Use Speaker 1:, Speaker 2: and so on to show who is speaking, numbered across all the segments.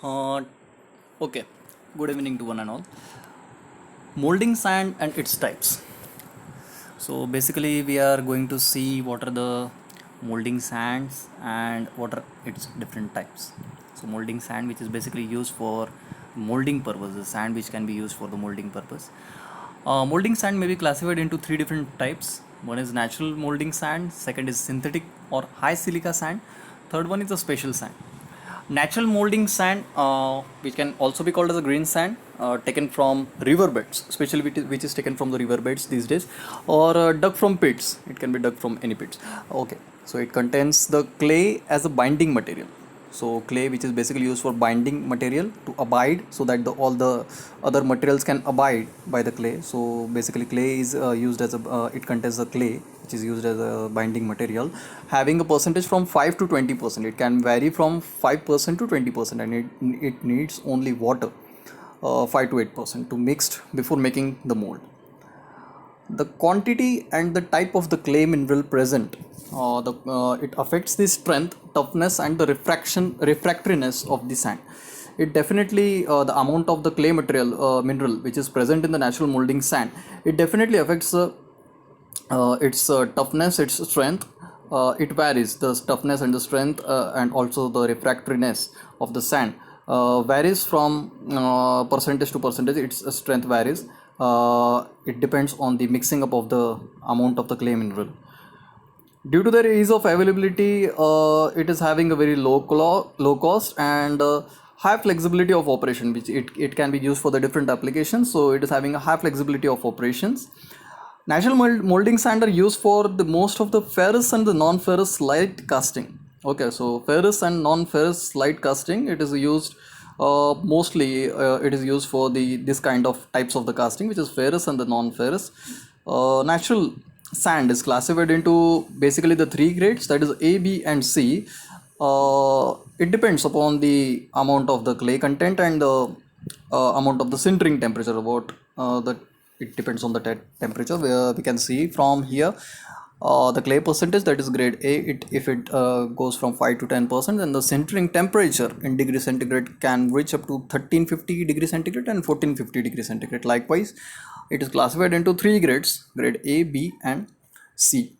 Speaker 1: Uh, okay, good evening to one and all. Molding sand and its types. So basically, we are going to see what are the molding sands and what are its different types. So molding sand, which is basically used for molding purposes, sand which can be used for the molding purpose. Molding sand may be classified into three different types. One is natural molding sand, second is synthetic or high silica sand, third one is a special sand. Natural molding sand, which can also be called as a green sand, taken from river beds, especially which is taken from the river beds these days, or dug from pits. It can be dug from any pits. Okay, so it contains the clay as a binding material. So clay, which is basically used for binding material to abide, so that all the other materials can abide by the clay. So basically, clay is used as a it contains the clay which is used as a binding material, having a percentage from 5 to 20%. It can vary from 5% to 20%, and it needs only water, 5 to 8% to mixed before making the mold. The quantity and the type of the clay mineral present, it affects the strength, toughness, and the refractoriness of the sand. It definitely, the amount of the clay material, mineral which is present in the natural molding sand, it definitely affects its toughness, its strength. It varies, the toughness and the strength, and also the refractoriness of the sand varies from percentage to percentage. Its strength varies. It depends on the mixing up of the amount of the clay mineral. Due to their ease of availability, it is having a very low cost and high flexibility of operation, which it can be used for the different applications. So it is having a high flexibility of operations. Natural molding sand are used for the most of the ferrous and the non-ferrous light casting. Okay, so ferrous and non-ferrous light casting, it is used mostly. It is used for this kind of types of the casting, which is ferrous and the non-ferrous. Natural sand is classified into basically the three grades, that is A, B, and C. It depends upon the amount of the clay content and the amount of the sintering temperature. About the it depends on the temperature. Where we can see from here, the clay percentage, that is grade A, if it goes from 5 to 10%, then the sintering temperature in degree centigrade can reach up to 1350 degree centigrade and 1450 degree centigrade. Likewise, it is classified into three grades, grade A, B, and C.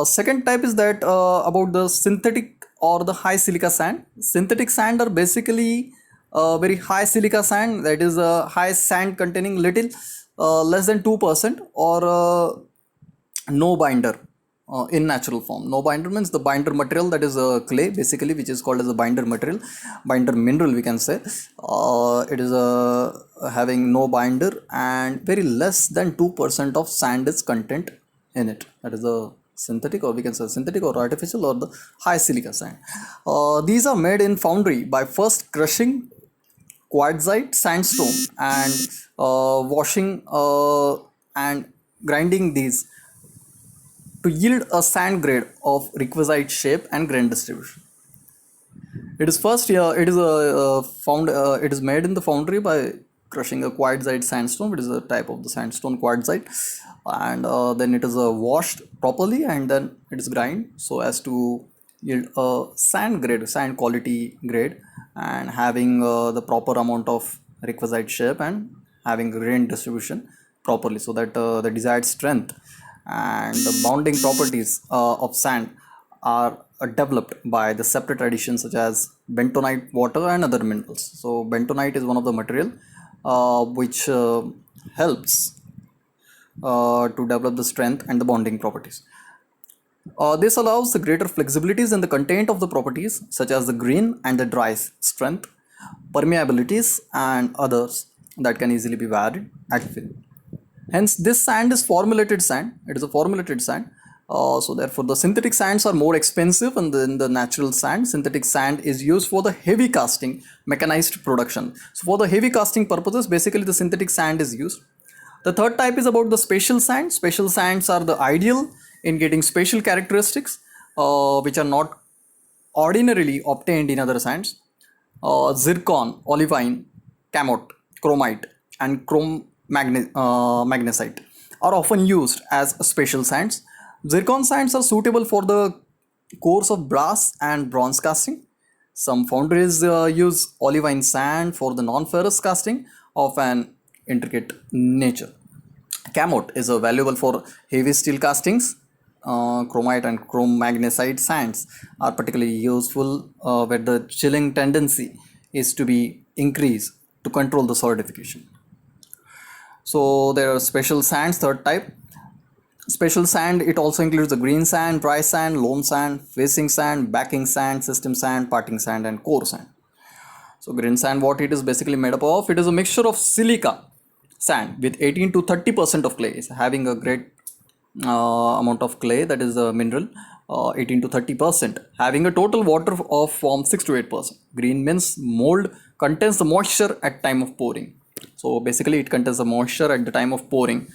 Speaker 1: Second type is that about the synthetic or the high silica sand. Synthetic sand are basically very high silica sand, that is a high sand containing little less than 2%, or no binder in natural form. No binder means the binder material, that is clay basically, which is called as a binder material, binder mineral we can say. It is having no binder, and very less than 2% of sand is content in it. That is the synthetic, or we can say synthetic or artificial, or the high silica sand. These are made in foundry by first crushing quartzite sandstone and washing and grinding these to yield a sand grade of requisite shape and grain distribution. It is first, it is found. It is made in the foundry by crushing a quartzite sandstone. It is a type of the sandstone quartzite, and then it is washed properly, and then it is grind so as to yield a sand grade, sand quality grade, and having the proper amount of requisite shape and having grain distribution properly, so that the desired strength and the bonding properties of sand are developed by the separate additions such as bentonite, water, and other minerals. So bentonite is one of the material which helps to develop the strength and the bonding properties. This allows the greater flexibilities in the content of the properties such as the green and the dry strength, permeabilities, and others that can easily be varied at will. Hence, this sand is formulated sand. It is a formulated sand. So therefore, the synthetic sands are more expensive than the natural sand. Synthetic sand is used for the heavy casting, mechanized production. So for the heavy casting purposes, basically the synthetic sand is used. The third type is about the special sand. Special sands are the ideal in getting special characteristics which are not ordinarily obtained in other sands. Zircon, olivine, camote, chromite, and magnesite are often used as special sands. Zircon sands are suitable for the cores of brass and bronze casting. Some foundries use olivine sand for the non-ferrous casting of an intricate nature. Camot is valuable for heavy steel castings. Chromite and chrome magnesite sands are particularly useful where the chilling tendency is to be increased to control the solidification. So there are special sands, third type. Special sand, it also includes the green sand, dry sand, loam sand, facing sand, backing sand, system sand, parting sand, and core sand. So green sand, what it is basically made up of, it is a mixture of silica sand with 18 to 30% of clay. It's having a great amount of clay, that is the mineral, 18 to 30%, having a total water of from 6 to 8%. Green means mold contains the moisture at time of pouring. So basically it contains the moisture at the time of pouring.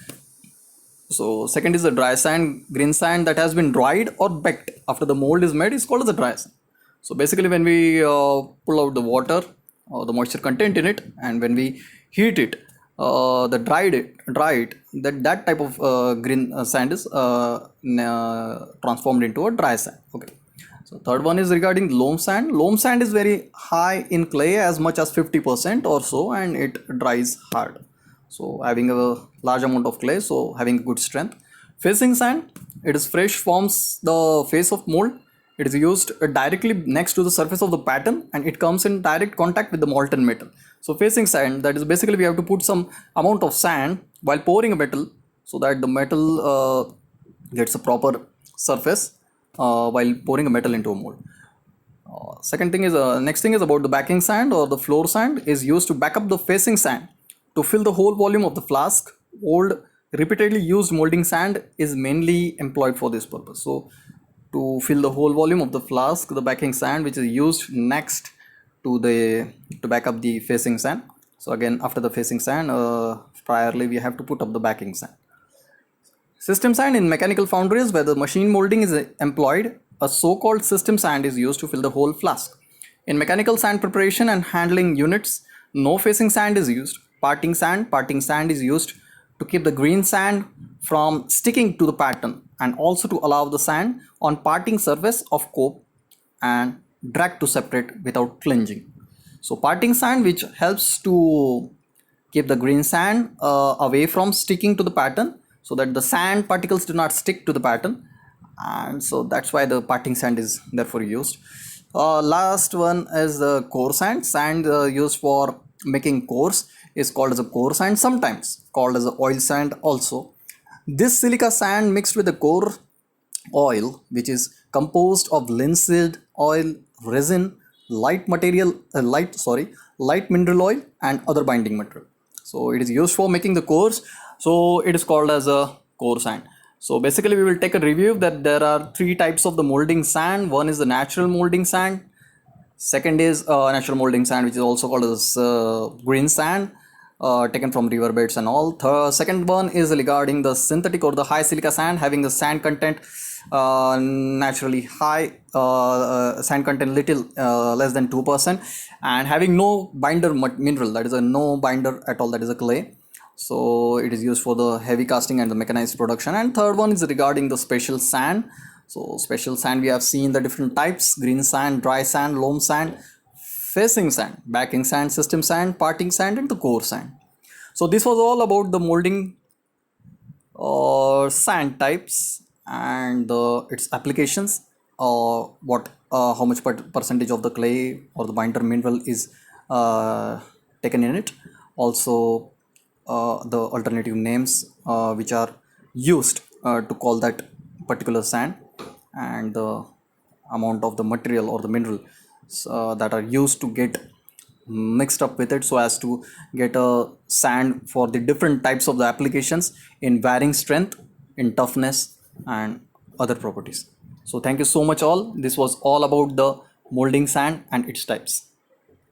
Speaker 1: So second is the dry sand, green sand that has been dried or baked after the mold is made is called as the dry sand. So basically when we pull out the water or the moisture content in it, and when we heat it, the dried that type of green sand is transformed into a dry sand. Okay. So third one is regarding loam sand. Loam sand is very high in clay, as much as 50% or so, and it dries hard. So having a large amount of clay, so having good strength. Facing sand, it is fresh, forms the face of mold. It is used directly next to the surface of the pattern, and it comes in direct contact with the molten metal. So facing sand, that is basically we have to put some amount of sand while pouring a metal, so that the metal gets a proper surface while pouring a metal into a mold. Second thing is next thing is about the backing sand or the floor sand is used to back up the facing sand to fill the whole volume of the flask. Old repeatedly used molding sand is mainly employed for this purpose. So to fill the whole volume of the flask, the backing sand which is used next to back up the facing sand. So again, after the facing sand, priorly we have to put up the backing sand. System sand in mechanical foundries where the machine molding is employed, a so-called system sand is used to fill the whole flask. In mechanical sand preparation and handling units, no facing sand is used. Parting sand is used to keep the green sand from sticking to the pattern, and also to allow the sand on parting surface of cope and drag to separate without clinging. So parting sand, which helps to keep the green sand away from sticking to the pattern, so that the sand particles do not stick to the pattern, and so that's why the parting sand is therefore used. Last one is the core sand used for making cores is called as a core sand, sometimes called as a oil sand also. This silica sand mixed with the core oil, which is composed of linseed oil, resin, light mineral oil, and other binding material. So it is used for making the cores, so it is called as a core sand. So basically we will take a review that there are three types of the molding sand. One is the natural molding sand, second is natural molding sand, which is also called as green sand, taken from river beds and all. Second one is regarding the synthetic or the high silica sand, having the sand content naturally high, sand content little less than 2%, and having no binder mineral, that is a no binder at all, that is a clay. So it is used for the heavy casting and the mechanized production. And third one is regarding the special sand. So special sand, we have seen the different types: green sand, dry sand, loam sand, facing sand, backing sand, system sand, parting sand, and the core sand. So this was all about the molding sand types and its applications, how much percentage of the clay or the binder mineral is taken in it, also the alternative names which are used to call that particular sand, and the amount of the material or the mineral that are used to get mixed up with it, so as to get a sand for the different types of the applications in varying strength, in toughness, and other properties. So thank you so much all. This was all about the molding sand and its types.